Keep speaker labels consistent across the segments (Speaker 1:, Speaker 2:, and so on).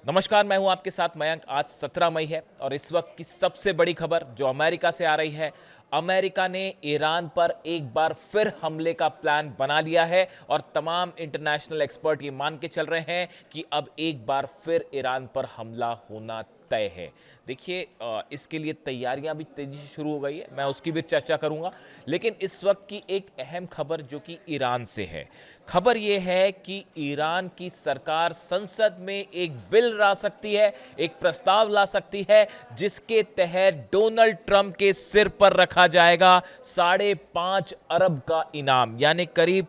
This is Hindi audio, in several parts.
Speaker 1: नमस्कार, मैं हूं आपके साथ मयंक। आज 17 मई है और इस वक्त की सबसे बड़ी खबर जो अमेरिका से आ रही है। अमेरिका ने ईरान पर एक बार फिर हमले का प्लान बना लिया है और तमाम इंटरनेशनल एक्सपर्ट ये मान के चल रहे हैं कि अब एक बार फिर ईरान पर हमला होना तय है। देखिए, इसके लिए तैयारियां भी तेजी से शुरू हो गई है, मैं उसकी भी चर्चा करूंगा। लेकिन इस वक्त की एक अहम खबर जो कि ईरान से है। खबर यह है कि ईरान की सरकार संसद में एक बिल ला सकती है, एक प्रस्ताव ला सकती है जिसके तहत डोनाल्ड ट्रंप के सिर पर रखा जाएगा 5.5 अरब का इनाम, यानी करीब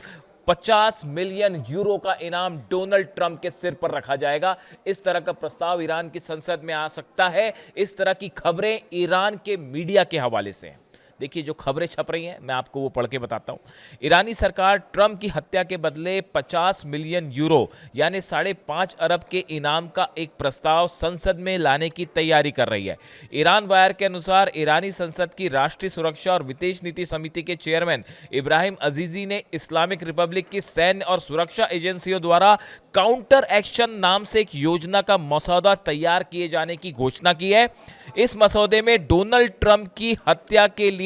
Speaker 1: 50 मिलियन यूरो का इनाम डोनाल्ड ट्रंप के सिर पर रखा जाएगा। इस तरह का प्रस्ताव ईरान की संसद में आ सकता है। इस तरह की खबरें ईरान के मीडिया के हवाले से हैं। देखिए, जो खबरें छप रही हैं मैं आपको वो पढ़ के बताता हूं। ईरानी सरकार ट्रंप की हत्या के बदले 50 मिलियन यूरो यानी 5.5 अरब के इनाम का एक प्रस्ताव संसद में लाने की तैयारी कर रही है। ईरान वायर के अनुसार ईरानी संसद की राष्ट्रीय सुरक्षा और विदेश नीति समिति के चेयरमैन इब्राहिम अजीजी ने इस्लामिक रिपब्लिक की सैन्य और सुरक्षा एजेंसियों द्वारा काउंटर एक्शन नाम से एक योजना का मसौदा तैयार किए जाने की घोषणा की है। इस मसौदे में डोनाल्ड ट्रंप की हत्या के लिए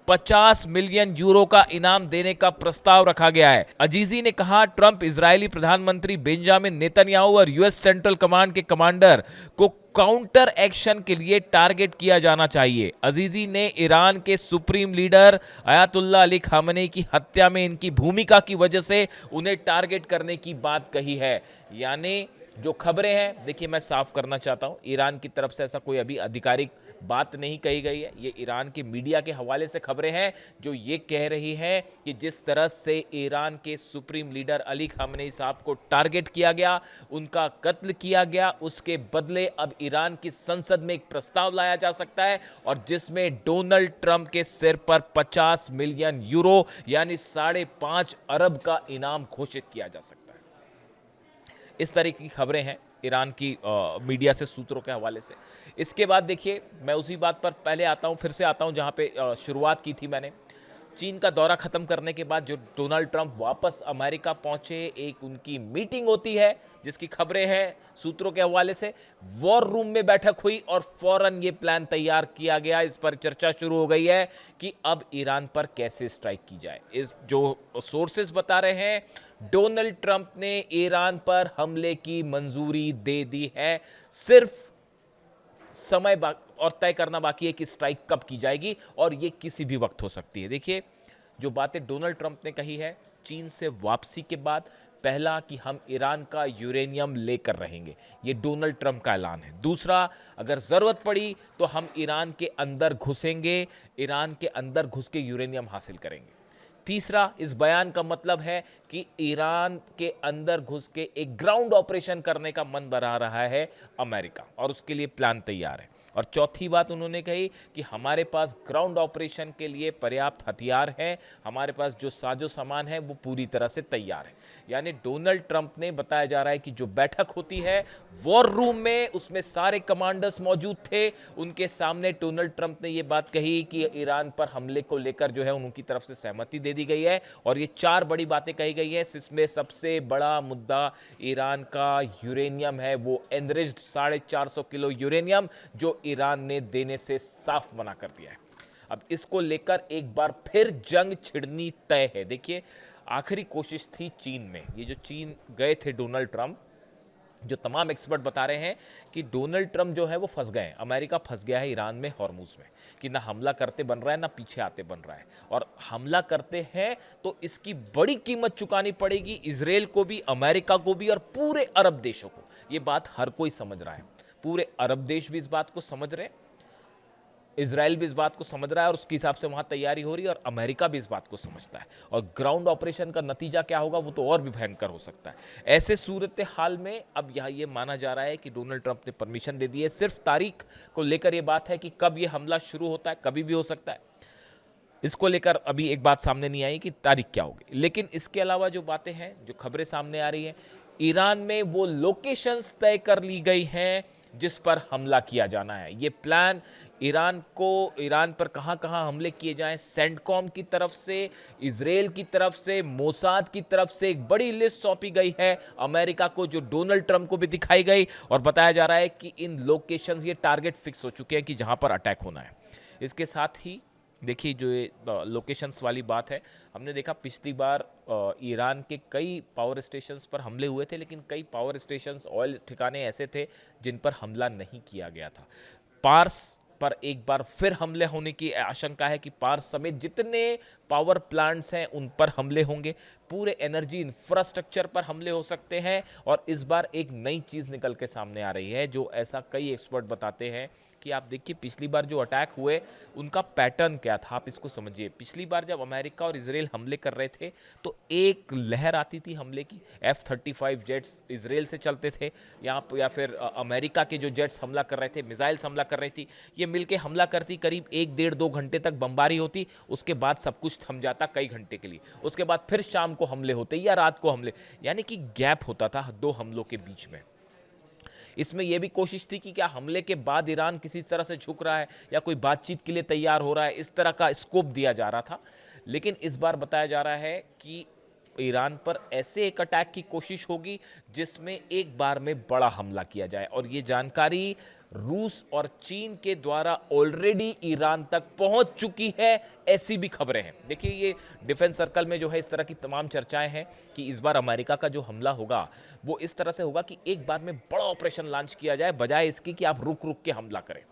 Speaker 1: 50 मिलियन यूरो का इनाम देने का प्रस्ताव रखा गया है। अजीजी ने कहा, ट्रंप इजरायली प्रधानमंत्री बेंजामिन नेतन्याहू और यूएस सेंट्रल कमांड के कमांडर को काउंटर एक्शन के लिए टारगेट किया जाना चाहिए। अजीजी ने ईरान के supreme leader Ayatollah Ali Khamenei की हत्या में इनकी भूमिका की वजह से उन्हें टारगेट करने की बात कही है। यानी जो खबरें हैं, देखिए मैं साफ करना चाहता हूं, ईरान की तरफ से ऐसा कोई अभी आधिकारिक बात नहीं कही गई है। ये ईरान के मीडिया के हवाले से खबरें हैं जो ये कह रही हैं कि जिस तरह से ईरान के सुप्रीम लीडर अली खामेनी साहब को टारगेट किया गया, उनका कत्ल किया गया, उसके बदले अब ईरान की संसद में एक प्रस्ताव लाया जा सकता है और जिसमें डोनाल्ड ट्रंप के सिर पर 50 मिलियन यूरो यानी 5.5 अरब का इनाम घोषित किया जा सकता है। इस तरह की खबरें हैं ईरान की मीडिया से, सूत्रों के हवाले से। इसके बाद देखिए, मैं उसी बात पर पहले आता हूं, फिर से आता हूं जहां पे शुरुआत की थी मैंने। चीन का दौरा खत्म करने के बाद जो डोनाल्ड ट्रंप वापस अमेरिका पहुंचे, एक उनकी मीटिंग होती है जिसकी खबरें हैं सूत्रों के हवाले से। वॉर रूम में बैठक हुई और फौरन ये प्लान तैयार किया गया। इस पर चर्चा शुरू हो गई है कि अब ईरान पर कैसे स्ट्राइक की जाए। इस जो सोर्सेस बता रहे हैं, डोनाल्ड ट्रंप ने ईरान पर हमले की मंजूरी दे दी है। सिर्फ समय और तय करना बाकी है कि स्ट्राइक कब की जाएगी और ये किसी भी वक्त हो सकती है। देखिए, जो बातें डोनाल्ड ट्रंप ने कही है चीन से वापसी के बाद, पहला कि हम ईरान का यूरेनियम लेकर रहेंगे, ये डोनाल्ड ट्रंप का ऐलान है। दूसरा, अगर जरूरत पड़ी तो हम ईरान के अंदर घुसेंगे, ईरान के अंदर घुस के यूरेनियम हासिल करेंगे। तीसरा, इस बयान का मतलब है कि ईरान के अंदर घुस के एक ग्राउंड ऑपरेशन करने का मन बना रहा है अमेरिका और उसके लिए प्लान तैयार है। और चौथी बात उन्होंने कही कि हमारे पास ग्राउंड ऑपरेशन के लिए पर्याप्त हथियार हैं, हमारे पास जो साजो सामान है वो पूरी तरह से तैयार है। यानी डोनाल्ड ट्रंप ने, बताया जा रहा है कि जो बैठक होती है वॉर रूम में, उसमें सारे कमांडर्स मौजूद थे। उनके सामने डोनाल्ड ट्रंप ने यह बात कही कि ईरान पर हमले को लेकर जो है उनकी तरफ से सहमति दे दी गई है और ये 4 बड़ी बातें कही गई है। इसमें सबसे बड़ा मुद्दा ईरान का यूरेनियम है, वो एनरिच्ड 450 किलो यूरेनियम जो ईरान ने देने से साफ मना कर दिया है। अब इसको लेकर एक बार फिर जंग छिड़नी तय है। देखिए, आखिरी कोशिश थी चीन में, ये जो चीन गए थे डोनाल्ड ट्रंप, जो तमाम एक्सपर्ट बता रहे हैं कि डोनाल्ड ट्रंप जो है वो फंस गए हैं, अमेरिका फंस गया है ईरान में, हॉर्मुज में, कि ना हमला करते बन रहा है ना पीछे आते बन रहा है। और हमला करते हैं तो इसकी बड़ी कीमत चुकानी पड़ेगी इजराइल को भी, अमेरिका को भी और पूरे अरब देशों को। ये बात हर कोई समझ रहा है, पूरे अरब देश भी इस बात को समझ रहे हैं, इजराइल भी इस बात को समझ रहा है और उसके हिसाब से वहां तैयारी हो रही है और अमेरिका भी इस बात को समझता है। और ग्राउंड ऑपरेशन का नतीजा क्या होगा वो तो और भी भयंकर हो सकता है। ऐसे सूरत हाल में अब यह ये माना जा रहा है कि डोनाल्ड ट्रंप ने परमिशन दे दी है। सिर्फ तारीख को लेकर यह बात है कि कब यह हमला शुरू होता है, कभी भी हो सकता है। इसको लेकर अभी एक बात सामने नहीं आई कि तारीख क्या होगी। लेकिन इसके अलावा जो बातें हैं, जो खबरें सामने आ रही हैं, ईरान में वो लोकेशंस तय कर ली गई हैं जिस पर हमला किया जाना है। ये प्लान ईरान पर कहां कहां हमले किए जाएं, सेंटकॉम की तरफ से, इजराइल की तरफ से, मोसाद की तरफ से एक बड़ी लिस्ट सौंपी गई है अमेरिका को, जो डोनाल्ड ट्रंप को भी दिखाई गई, और बताया जा रहा है कि इन लोकेशंस, ये टारगेट फिक्स हो चुके हैं कि जहां पर अटैक होना है। इसके साथ ही देखिए जो ये लोकेशंस वाली बात है, हमने देखा पिछली बार ईरान के कई पावर स्टेशंस पर हमले हुए थे, लेकिन कई पावर स्टेशंस, ऑयल ठिकाने ऐसे थे जिन पर हमला नहीं किया गया था। पार्स पर एक बार फिर हमले होने की आशंका है कि पार्स समेत जितने पावर प्लांट्स हैं उन पर हमले होंगे, पूरे एनर्जी इंफ्रास्ट्रक्चर पर हमले हो सकते हैं। और इस बार एक नई चीज़ निकल के सामने आ रही है, जो ऐसा कई एक्सपर्ट बताते हैं कि आप देखिए पिछली बार जो अटैक हुए उनका पैटर्न क्या था, आप इसको समझिए। पिछली बार जब अमेरिका और इजराइल हमले कर रहे थे तो एक लहर आती थी हमले की, F-35 जेट्स इजराइल से चलते थे यहाँ, या फिर अमेरिका के जो जेट्स हमला कर रहे थे, मिसाइल्स हमला कर रही थी, ये मिलके हमला करती, करीब 1-1.5-2 घंटे तक बमबारी होती, उसके बाद सब कुछ थम जाता कई घंटे के लिए, उसके बाद फिर शाम को हमले होते या रात को हमले, यानी कि गैप होता था दो हमलों के बीच में। इसमें यह भी कोशिश थी कि क्या हमले के बाद ईरान किसी तरह से झुक रहा है या कोई बातचीत के लिए तैयार हो रहा है, इस तरह का स्कोप दिया जा रहा था। लेकिन इस बार बताया जा रहा है कि ईरान पर ऐसे एक अटैक की कोशिश होगी जिसमें एक बार में बड़ा हमला किया जाए, और ये जानकारी रूस और चीन के द्वारा ऑलरेडी ईरान तक पहुंच चुकी है, ऐसी भी खबरें हैं। देखिए ये डिफेंस सर्कल में जो है इस तरह की तमाम चर्चाएं हैं कि इस बार अमेरिका का जो हमला होगा वो इस तरह से होगा कि एक बार में बड़ा ऑपरेशन लॉन्च किया जाए, बजाय इसके कि आप रुक रुक के हमला करें।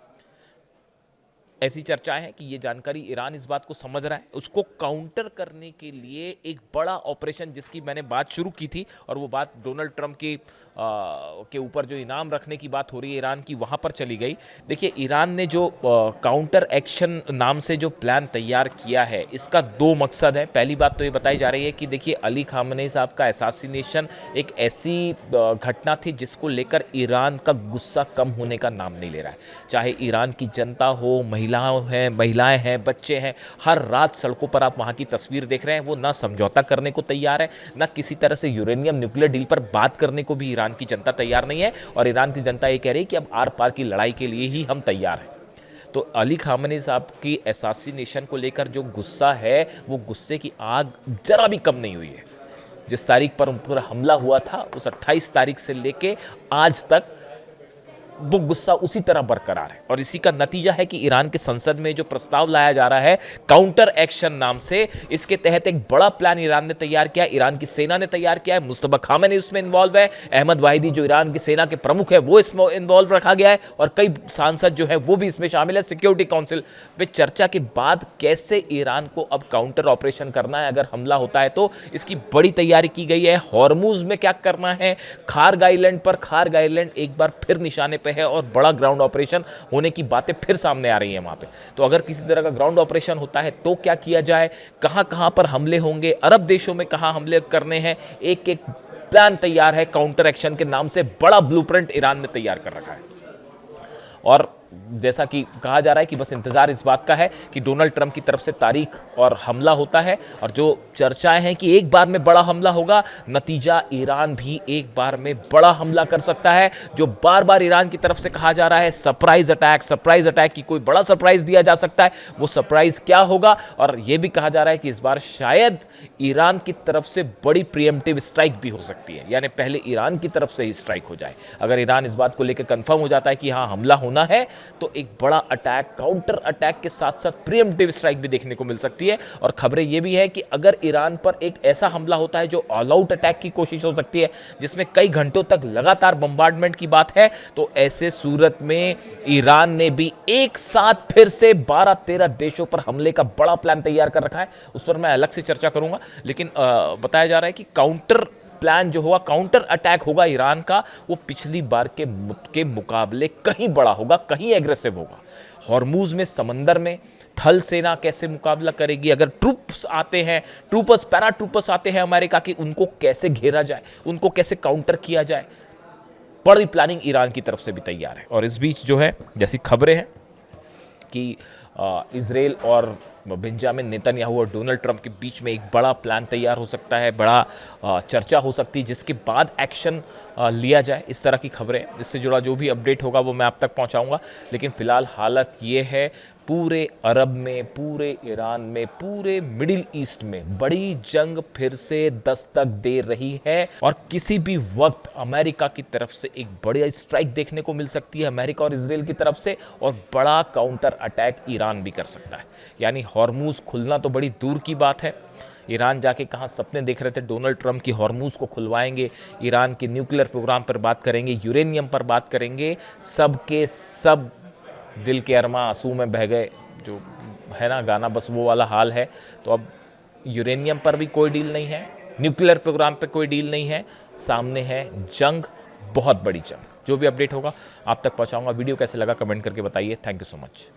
Speaker 1: ऐसी चर्चाएं हैं कि ये जानकारी ईरान इस बात को समझ रहा है, उसको काउंटर करने के लिए एक बड़ा ऑपरेशन, जिसकी मैंने बात शुरू की थी, और वो बात डोनाल्ड ट्रंप के ऊपर जो इनाम रखने की बात हो रही है ईरान की, वहां पर चली गई। देखिए ईरान ने जो काउंटर एक्शन नाम से जो प्लान तैयार किया है, इसका दो मकसद है। पहली बात तो ये बताई जा रही है कि देखिए अली खामनेई साहब का असैसिनेशन एक ऐसी घटना थी जिसको लेकर ईरान का गुस्सा कम होने का नाम नहीं ले रहा है। चाहे ईरान की जनता हो, महिलाएं हैं, बच्चे हैं, हर रात सड़कों पर आप वहां की तस्वीर देख रहे हैं, वो ना समझौता करने को तैयार है, ना किसी तरह से यूरेनियम न्यूक्लियर डील पर बात करने को भी ईरान की जनता तैयार नहीं है। और ईरान की जनता ये कह रही है कि अब आर पार की लड़ाई के लिए ही हम तैयार हैं। तो अली खामनेई साहब की असैसिनेशन को लेकर जो गुस्सा है, वो गुस्से की आग जरा भी कम नहीं हुई है। जिस तारीख पर उन पर हमला हुआ था, उस 28 तारीख से लेके आज तक वो गुस्सा उसी तरह बरकरार है। और इसी का नतीजा है कि ईरान के संसद में जो प्रस्ताव लाया जा रहा है काउंटर एक्शन नाम से, इसके तहत एक बड़ा प्लान ईरान ने तैयार किया है, ईरान की सेना ने तैयार किया है, मुस्तफा खामेनी उसमें इन्वॉल्व है, अहमद वाहिदी जो ईरान की सेना के प्रमुख है वो इसमें इन्वॉल्व रखा गया है, और कई सांसद जो है वो भी इसमें शामिल है। सिक्योरिटी काउंसिल में चर्चा के बाद कैसे ईरान को अब काउंटर ऑपरेशन करना है अगर हमला होता है तो, इसकी बड़ी तैयारी की गई है। हॉर्मुज में क्या करना है, खार्ग आइलैंड एक बार फिर निशाने पे है, और बड़ा ग्राउंड ऑपरेशन होने की बातें फिर सामने आ रही हैं वहां पे। तो अगर किसी तरह का ग्राउंड ऑपरेशन होता है तो क्या किया जाए, कहां कहां पर हमले होंगे, अरब देशों में कहां हमले करने हैं, एक एक प्लान तैयार है। काउंटर एक्शन के नाम से बड़ा ब्लूप्रिंट ईरान ने तैयार कर रखा है। और जैसा कि कहा जा रहा है कि बस इंतजार इस बात का है कि डोनाल्ड ट्रंप की तरफ से तारीख और हमला होता है, और जो चर्चाएं हैं कि एक बार में बड़ा हमला होगा, नतीजा ईरान भी एक बार में बड़ा हमला कर सकता है। जो बार बार ईरान की तरफ से कहा जा रहा है सरप्राइज अटैक की कोई बड़ा सरप्राइज दिया जा सकता है, वो सरप्राइज क्या होगा। और यह भी कहा जा रहा है कि इस बार शायद ईरान की तरफ से बड़ी प्रीएम्प्टिव स्ट्राइक भी हो सकती है, यानी पहले ईरान की तरफ से ही स्ट्राइक हो जाए। अगर ईरान इस बात को लेकर कंफर्म हो जाता है कि हाँ हमला होना है, तो एक बड़ा अटैक, काउंटर अटैक के साथ साथ प्रीएम्प्टिव स्ट्राइक भी देखने को मिल सकती है। और खबरें यह भी है कि अगर ईरान पर एक ऐसा हमला होता है जो ऑल आउट अटैक की कोशिश हो सकती है, जिसमें कई घंटों तक लगातार बम्बार्डमेंट की बात है, तो ऐसे सूरत में ईरान ने भी एक साथ फिर से 12-13 देशों पर हमले का बड़ा प्लान तैयार कर रखा है। उस पर मैं अलग से चर्चा करूंगा, लेकिन बताया जा रहा है कि काउंटर प्लान जो होगा, काउंटर अटैक होगा ईरान का, वो पिछली बार के मुकाबले कहीं बड़ा होगा, कहीं एग्रेसिव होगा। हॉर्मुज में, समंदर में थल सेना कैसे मुकाबला करेगी, अगर पैरा ट्रूपर्स आते हैं अमेरिका की, उनको कैसे घेरा जाए, उनको कैसे काउंटर किया जाए, बड़ी प्लानिंग ईरान की तरफ से भी तैयार है। और इस बीच जो है, जैसी खबरें हैं कि इजराइल और बेंजामिन नेतन्याहू और डोनाल्ड ट्रंप के बीच में एक बड़ा प्लान तैयार हो सकता है, बड़ा चर्चा हो सकती है, जिसके बाद एक्शन लिया जाए। इस तरह की खबरें, इससे जुड़ा जो भी अपडेट होगा वो मैं आप तक पहुंचाऊंगा। लेकिन फिलहाल हालत ये है, पूरे अरब में, पूरे ईरान में, पूरे मिडिल ईस्ट में बड़ी जंग फिर से दस्तक दे रही है और किसी भी वक्त अमेरिका की तरफ से एक बड़ी स्ट्राइक देखने को मिल सकती है, अमेरिका और इजराइल की तरफ से, और बड़ा काउंटर अटैक ईरान भी कर सकता है। यानी हॉर्मूज खुलना तो बड़ी दूर की बात है। ईरान जाके कहाँ सपने देख रहे थे डोनाल्ड ट्रंप की हॉर्मूज को खुलवाएंगे, ईरान के न्यूक्लियर प्रोग्राम पर बात करेंगे, यूरेनियम पर बात करेंगे, सब के सब दिल के अरमा आंसू में बह गए, जो है ना गाना, बस वो वाला हाल है। तो अब यूरेनियम पर भी कोई डील नहीं है, न्यूक्लियर प्रोग्राम पे कोई डील नहीं है, सामने है जंग, बहुत बड़ी जंग। जो भी अपडेट होगा आप तक पहुंचाऊंगा। वीडियो कैसे लगा कमेंट करके बताइए। Thank you so much.